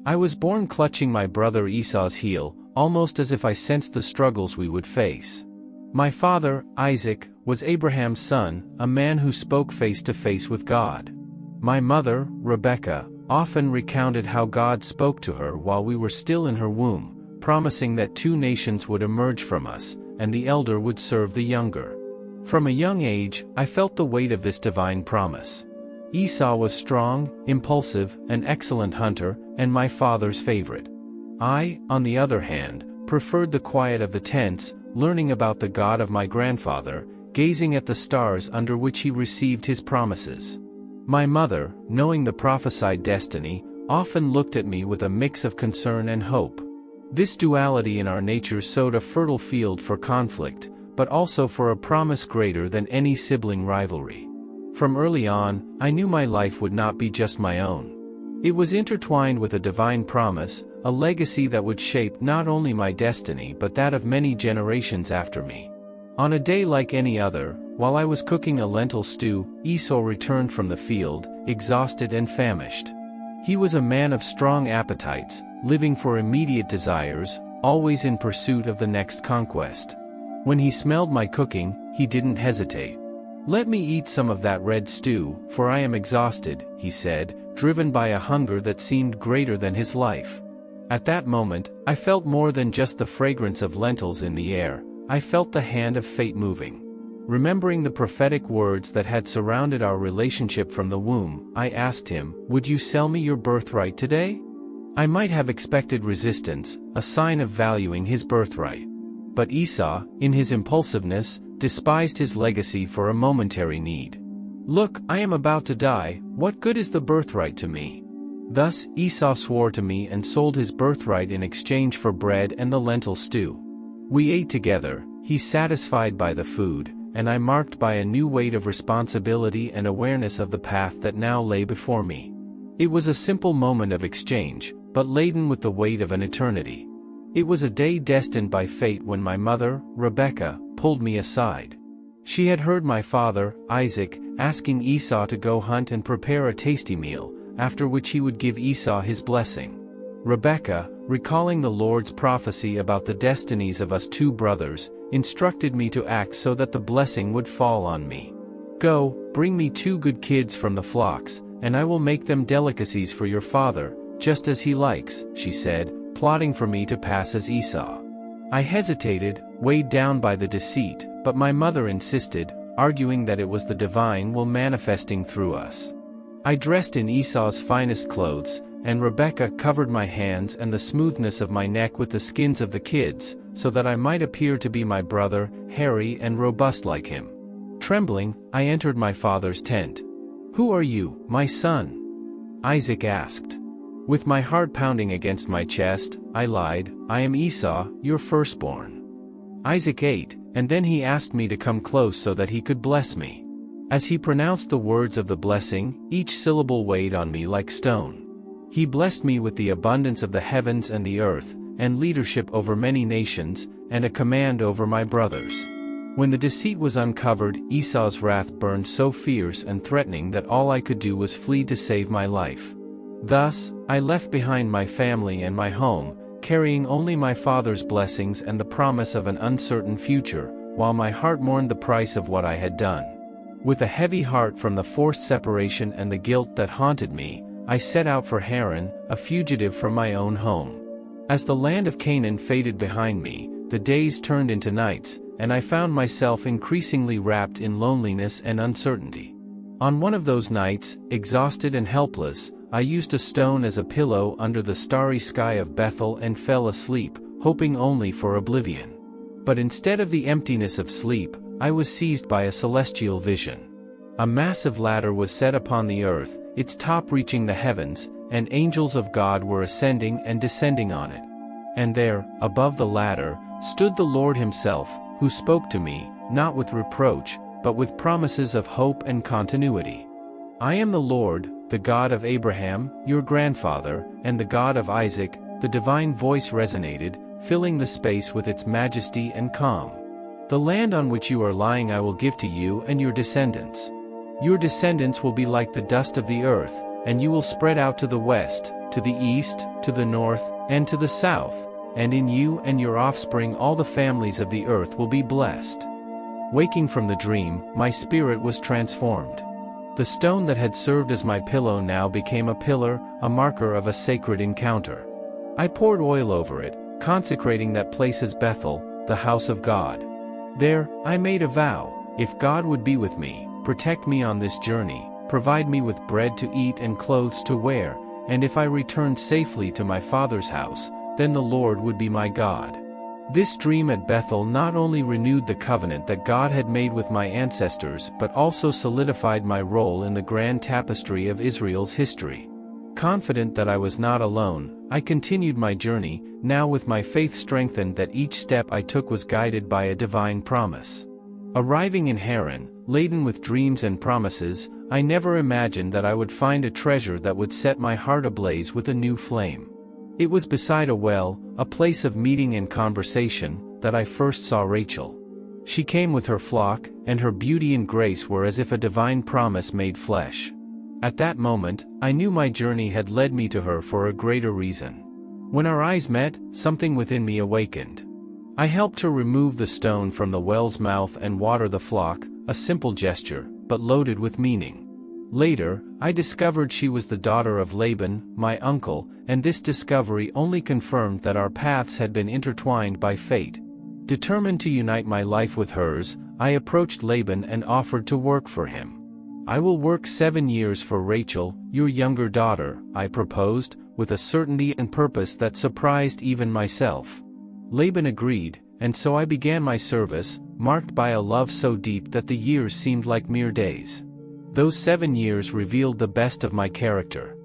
I was born clutching my brother Esau's heel, almost as if I sensed the struggles we would face. My father, Isaac, was Abraham's son, a man who spoke face to face with God. My mother, Rebekah, often recounted how God spoke to her while we were still in her womb, promising that two nations would emerge from us, and the elder would serve the younger. From a young age, I felt the weight of this divine promise. Esau was strong, impulsive, an excellent hunter, and my father's favorite. I, on the other hand, preferred the quiet of the tents, learning about the God of my grandfather, gazing at the stars under which he received his promises. My mother, knowing the prophesied destiny, often looked at me with a mix of concern and hope. This duality in our nature sowed a fertile field for conflict, but also for a promise greater than any sibling rivalry. From early on, I knew my life would not be just my own. It was intertwined with a divine promise, a legacy that would shape not only my destiny but that of many generations after me. On a day like any other, while I was cooking a lentil stew, Esau returned from the field, exhausted and famished. He was a man of strong appetites, living for immediate desires, always in pursuit of the next conquest. When he smelled my cooking, he didn't hesitate. "Let me eat some of that red stew, for I am exhausted," he said, driven by a hunger that seemed greater than his life. At that moment, I felt more than just the fragrance of lentils in the air. I felt the hand of fate moving. Remembering the prophetic words that had surrounded our relationship from the womb, I asked him, "Would you sell me your birthright today?" I might have expected resistance, a sign of valuing his birthright. But Esau, in his impulsiveness, despised his legacy for a momentary need. "Look, I am about to die, what good is the birthright to me?" Thus, Esau swore to me and sold his birthright in exchange for bread and the lentil stew. We ate together, he satisfied by the food, and I marked by a new weight of responsibility and awareness of the path that now lay before me. It was a simple moment of exchange, but laden with the weight of an eternity. It was a day destined by fate when my mother, Rebekah, pulled me aside. She had heard my father, Isaac, asking Esau to go hunt and prepare a tasty meal, after which he would give Esau his blessing. Rebekah, recalling the Lord's prophecy about the destinies of us two brothers, instructed me to act so that the blessing would fall on me. "Go, bring me 2 good kids from the flocks, and I will make them delicacies for your father, just as he likes," she said, plotting for me to pass as Esau. I hesitated, weighed down by the deceit, but my mother insisted, arguing that it was the divine will manifesting through us. I dressed in Esau's finest clothes, and Rebekah covered my hands and the smoothness of my neck with the skins of the kids, so that I might appear to be my brother, hairy and robust like him. Trembling, I entered my father's tent. "Who are you, my son?" Isaac asked. With my heart pounding against my chest, I lied, "I am Esau, your firstborn." Isaac ate, and then he asked me to come close so that he could bless me. As he pronounced the words of the blessing, each syllable weighed on me like stone. He blessed me with the abundance of the heavens and the earth, and leadership over many nations, and a command over my brothers. When the deceit was uncovered, Esau's wrath burned so fierce and threatening that all I could do was flee to save my life. Thus, I left behind my family and my home, carrying only my father's blessings and the promise of an uncertain future, while my heart mourned the price of what I had done. With a heavy heart from the forced separation and the guilt that haunted me, I set out for Haran, a fugitive from my own home. As the land of Canaan faded behind me, the days turned into nights, and I found myself increasingly wrapped in loneliness and uncertainty. On one of those nights, exhausted and helpless, I used a stone as a pillow under the starry sky of Bethel and fell asleep, hoping only for oblivion. But instead of the emptiness of sleep, I was seized by a celestial vision. A massive ladder was set upon the earth, its top reaching the heavens, and angels of God were ascending and descending on it. And there, above the ladder, stood the Lord himself, who spoke to me, not with reproach, but with promises of hope and continuity. "I am the Lord, the God of Abraham, your grandfather, and the God of Isaac," the divine voice resonated, filling the space with its majesty and calm. "The land on which you are lying I will give to you and your descendants. Your descendants will be like the dust of the earth, and you will spread out to the west, to the east, to the north, and to the south, and in you and your offspring all the families of the earth will be blessed." Waking from the dream, my spirit was transformed. The stone that had served as my pillow now became a pillar, a marker of a sacred encounter. I poured oil over it, consecrating that place as Bethel, the house of God. There, I made a vow: if God would be with me, protect me on this journey, provide me with bread to eat and clothes to wear, and if I returned safely to my father's house, then the Lord would be my God. This dream at Bethel not only renewed the covenant that God had made with my ancestors but also solidified my role in the grand tapestry of Israel's history. Confident that I was not alone, I continued my journey, now with my faith strengthened that each step I took was guided by a divine promise. Arriving in Haran, laden with dreams and promises, I never imagined that I would find a treasure that would set my heart ablaze with a new flame. It was beside a well, a place of meeting and conversation, that I first saw Rachel. She came with her flock, and her beauty and grace were as if a divine promise made flesh. At that moment, I knew my journey had led me to her for a greater reason. When our eyes met, something within me awakened. I helped her remove the stone from the well's mouth and water the flock, a simple gesture, but loaded with meaning. Later, I discovered she was the daughter of Laban, my uncle, and this discovery only confirmed that our paths had been intertwined by fate. Determined to unite my life with hers, I approached Laban and offered to work for him. "I will work 7 years for Rachel, your younger daughter," I proposed, with a certainty and purpose that surprised even myself. Laban agreed, and so I began my service, marked by a love so deep that the years seemed like mere days. Those 7 years revealed the best of my character.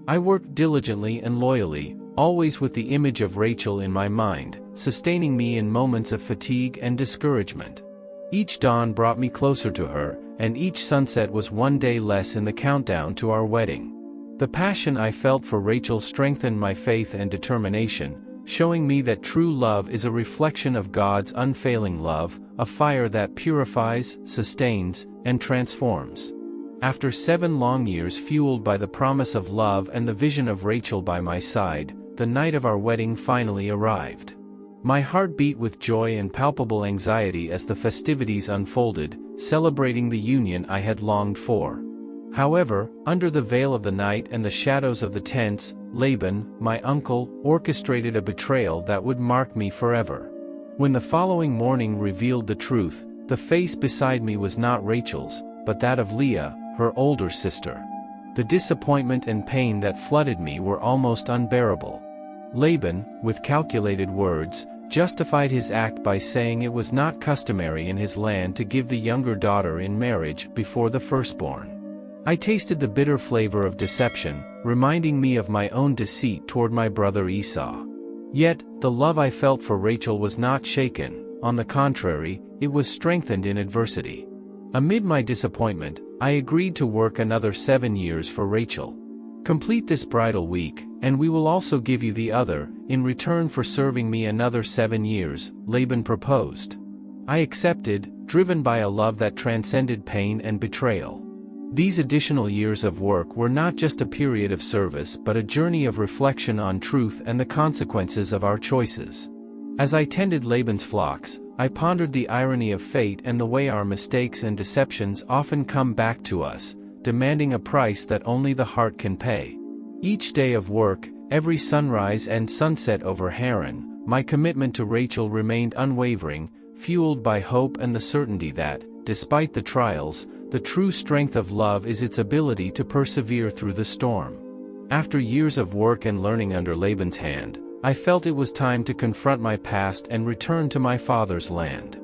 I worked diligently and loyally, always with the image of Rachel in my mind, sustaining me in moments of fatigue and discouragement. Each dawn brought me closer to her, and each sunset was one day less in the countdown to our wedding. The passion I felt for Rachel strengthened my faith and determination, showing me that true love is a reflection of God's unfailing love, a fire that purifies, sustains, and transforms. After 7 long years fueled by the promise of love and the vision of Rachel by my side, the night of our wedding finally arrived. My heart beat with joy and palpable anxiety as the festivities unfolded, celebrating the union I had longed for. However, under the veil of the night and the shadows of the tents, Laban, my uncle, orchestrated a betrayal that would mark me forever. When the following morning revealed the truth, the face beside me was not Rachel's, but that of Leah, her older sister. The disappointment and pain that flooded me were almost unbearable. Laban, with calculated words, justified his act by saying it was not customary in his land to give the younger daughter in marriage before the firstborn. I tasted the bitter flavor of deception, reminding me of my own deceit toward my brother Esau. Yet, the love I felt for Rachel was not shaken; on the contrary, it was strengthened in adversity. Amid my disappointment, I agreed to work another 7 years for Rachel. "Complete this bridal week, and we will also give you the other, in return for serving me another 7 years, Laban proposed. I accepted, driven by a love that transcended pain and betrayal. These additional years of work were not just a period of service but a journey of reflection on truth and the consequences of our choices. As I tended Laban's flocks, I pondered the irony of fate and the way our mistakes and deceptions often come back to us, demanding a price that only the heart can pay. Each day of work, every sunrise and sunset over Haran, my commitment to Rachel remained unwavering, fueled by hope and the certainty that, despite the trials, the true strength of love is its ability to persevere through the storm. After years of work and learning under Laban's hand, I felt it was time to confront my past and return to my father's land.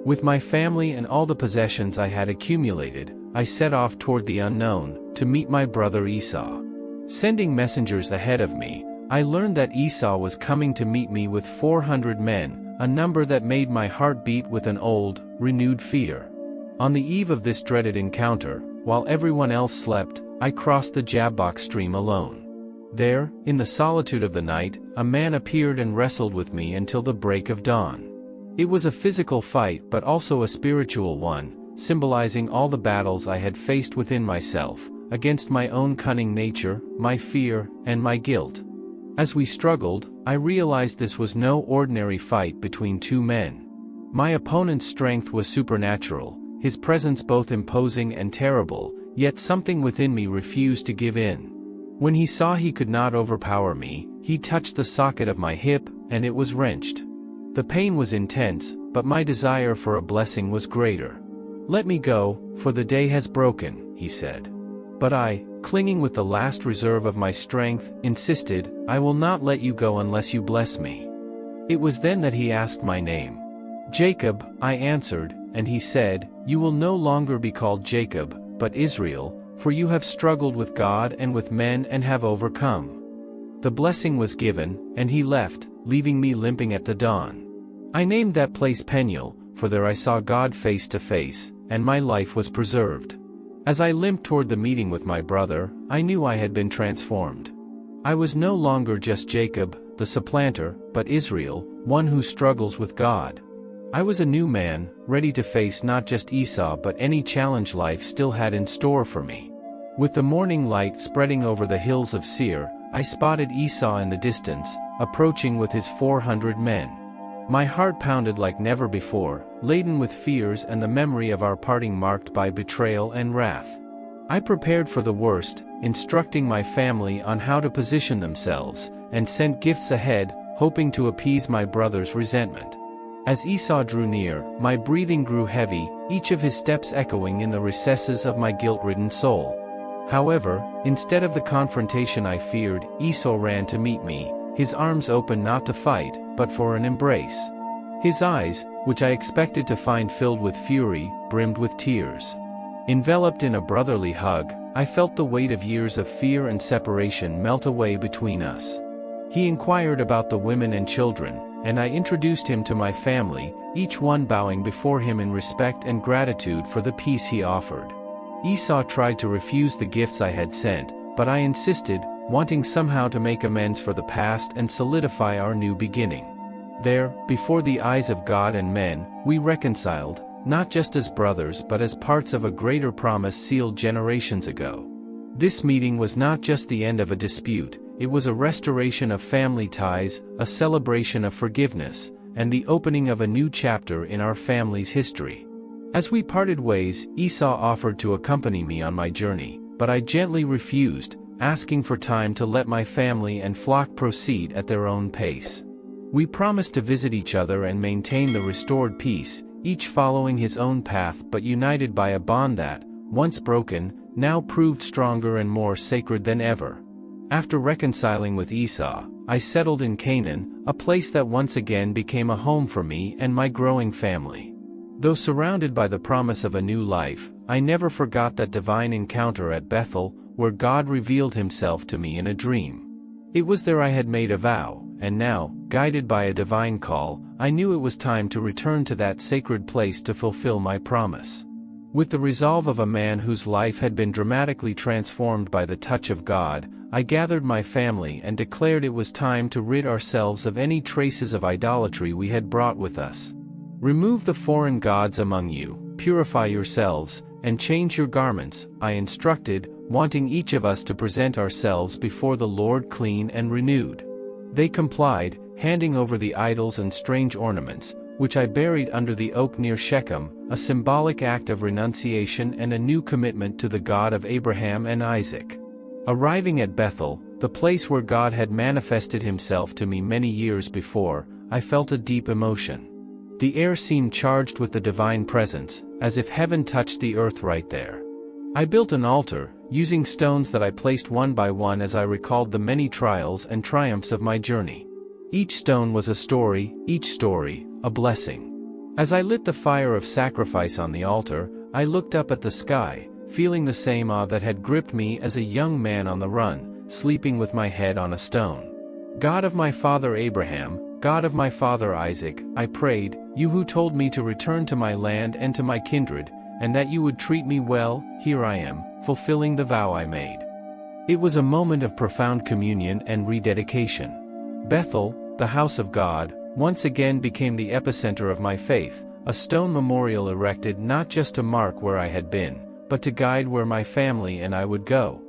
With my family and all the possessions I had accumulated, I set off toward the unknown, to meet my brother Esau. Sending messengers ahead of me, I learned that Esau was coming to meet me with 400 men, a number that made my heart beat with an old, renewed fear. On the eve of this dreaded encounter, while everyone else slept, I crossed the Jabbok stream alone. There, in the solitude of the night, a man appeared and wrestled with me until the break of dawn. It was a physical fight but also a spiritual one, symbolizing all the battles I had faced within myself, against my own cunning nature, my fear, and my guilt. As we struggled, I realized this was no ordinary fight between two men. My opponent's strength was supernatural, his presence both imposing and terrible, yet something within me refused to give in. When he saw he could not overpower me, he touched the socket of my hip, and it was wrenched. The pain was intense, but my desire for a blessing was greater. "Let me go, for the day has broken," he said. But I, clinging with the last reserve of my strength, insisted, "I will not let you go unless you bless me." It was then that he asked my name. "Jacob," I answered, and he said, "You will no longer be called Jacob, but Israel, for you have struggled with God and with men and have overcome." The blessing was given, and he left, leaving me limping at the dawn. I named that place Peniel, for there I saw God face to face, and my life was preserved. As I limped toward the meeting with my brother, I knew I had been transformed. I was no longer just Jacob, the supplanter, but Israel, one who struggles with God. I was a new man, ready to face not just Esau but any challenge life still had in store for me. With the morning light spreading over the hills of Seir, I spotted Esau in the distance, approaching with his 400 men. My heart pounded like never before, laden with fears and the memory of our parting marked by betrayal and wrath. I prepared for the worst, instructing my family on how to position themselves, and sent gifts ahead, hoping to appease my brother's resentment. As Esau drew near, my breathing grew heavy, each of his steps echoing in the recesses of my guilt-ridden soul. However, instead of the confrontation I feared, Esau ran to meet me, his arms open not to fight, but for an embrace. His eyes, which I expected to find filled with fury, brimmed with tears. Enveloped in a brotherly hug, I felt the weight of years of fear and separation melt away between us. He inquired about the women and children, and I introduced him to my family, each one bowing before him in respect and gratitude for the peace he offered. Esau tried to refuse the gifts I had sent, but I insisted, wanting somehow to make amends for the past and solidify our new beginning. There, before the eyes of God and men, we reconciled, not just as brothers but as parts of a greater promise sealed generations ago. This meeting was not just the end of a dispute, it was a restoration of family ties, a celebration of forgiveness, and the opening of a new chapter in our family's history. As we parted ways, Esau offered to accompany me on my journey, but I gently refused, asking for time to let my family and flock proceed at their own pace. We promised to visit each other and maintain the restored peace, each following his own path but united by a bond that, once broken, now proved stronger and more sacred than ever. After reconciling with Esau, I settled in Canaan, a place that once again became a home for me and my growing family. Though surrounded by the promise of a new life, I never forgot that divine encounter at Bethel, where God revealed himself to me in a dream. It was there I had made a vow, and now, guided by a divine call, I knew it was time to return to that sacred place to fulfill my promise. With the resolve of a man whose life had been dramatically transformed by the touch of God, I gathered my family and declared it was time to rid ourselves of any traces of idolatry we had brought with us. "Remove the foreign gods among you, purify yourselves, and change your garments," I instructed, wanting each of us to present ourselves before the Lord clean and renewed. They complied, handing over the idols and strange ornaments, which I buried under the oak near Shechem, a symbolic act of renunciation and a new commitment to the God of Abraham and Isaac. Arriving at Bethel, the place where God had manifested himself to me many years before, I felt a deep emotion. The air seemed charged with the divine presence, as if heaven touched the earth right there. I built an altar, using stones that I placed one by one as I recalled the many trials and triumphs of my journey. Each stone was a story, each story, a blessing. As I lit the fire of sacrifice on the altar, I looked up at the sky, feeling the same awe that had gripped me as a young man on the run, sleeping with my head on a stone. "God of my father Abraham, God of my father Isaac," I prayed, "you who told me to return to my land and to my kindred, and that you would treat me well, here I am, fulfilling the vow I made." It was a moment of profound communion and rededication. Bethel, the house of God, once again became the epicenter of my faith, a stone memorial erected not just to mark where I had been, but to guide where my family and I would go.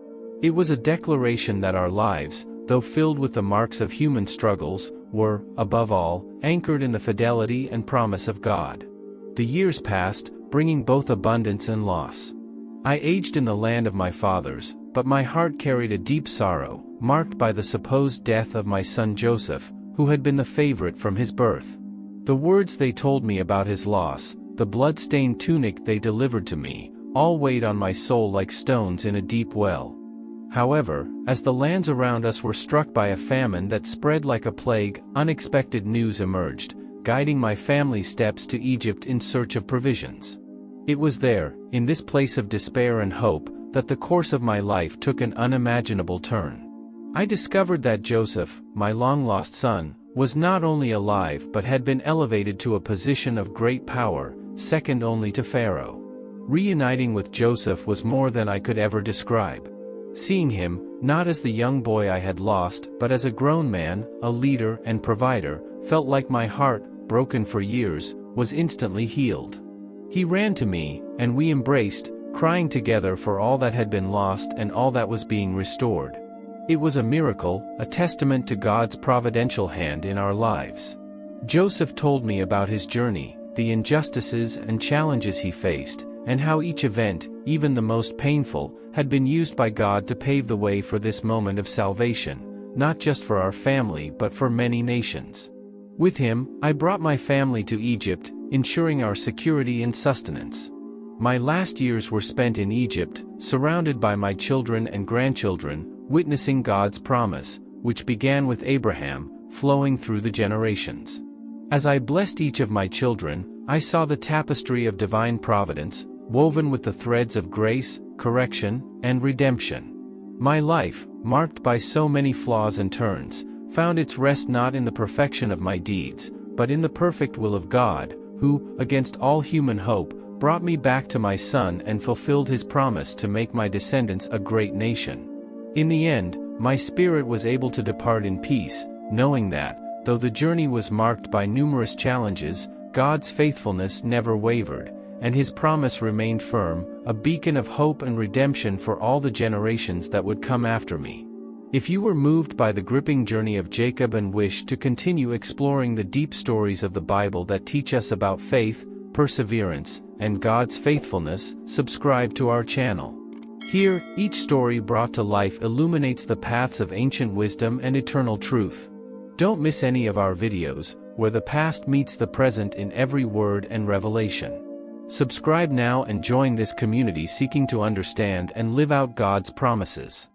It was a declaration that our lives, though filled with the marks of human struggles, were, above all, anchored in the fidelity and promise of God. The years passed, bringing both abundance and loss. I aged in the land of my fathers, but my heart carried a deep sorrow, marked by the supposed death of my son Joseph, who had been the favorite from his birth. The words they told me about his loss, the blood-stained tunic they delivered to me, all weighed on my soul like stones in a deep well. However, as the lands around us were struck by a famine that spread like a plague, unexpected news emerged, guiding my family's steps to Egypt in search of provisions. It was there, in this place of despair and hope, that the course of my life took an unimaginable turn. I discovered that Joseph, my long-lost son, was not only alive but had been elevated to a position of great power, second only to Pharaoh. Reuniting with Joseph was more than I could ever describe. Seeing him, not as the young boy I had lost, but as a grown man, a leader and provider, felt like my heart, broken for years, was instantly healed. He ran to me, and we embraced, crying together for all that had been lost and all that was being restored. It was a miracle, a testament to God's providential hand in our lives. Joseph told me about his journey, the injustices and challenges he faced, and how each event, even the most painful, had been used by God to pave the way for this moment of salvation, not just for our family but for many nations. With him, I brought my family to Egypt, ensuring our security and sustenance. My last years were spent in Egypt, surrounded by my children and grandchildren, witnessing God's promise, which began with Abraham, flowing through the generations. As I blessed each of my children, I saw the tapestry of divine providence, woven with the threads of grace, correction, and redemption. My life, marked by so many flaws and turns, found its rest not in the perfection of my deeds, but in the perfect will of God, who, against all human hope, brought me back to my son and fulfilled his promise to make my descendants a great nation. In the end, my spirit was able to depart in peace, knowing that, though the journey was marked by numerous challenges, God's faithfulness never wavered, and his promise remained firm, a beacon of hope and redemption for all the generations that would come after me. If you were moved by the gripping journey of Jacob and wish to continue exploring the deep stories of the Bible that teach us about faith, perseverance, and God's faithfulness, subscribe to our channel. Here, each story brought to life illuminates the paths of ancient wisdom and eternal truth. Don't miss any of our videos, where the past meets the present in every word and revelation. Subscribe now and join this community seeking to understand and live out God's promises.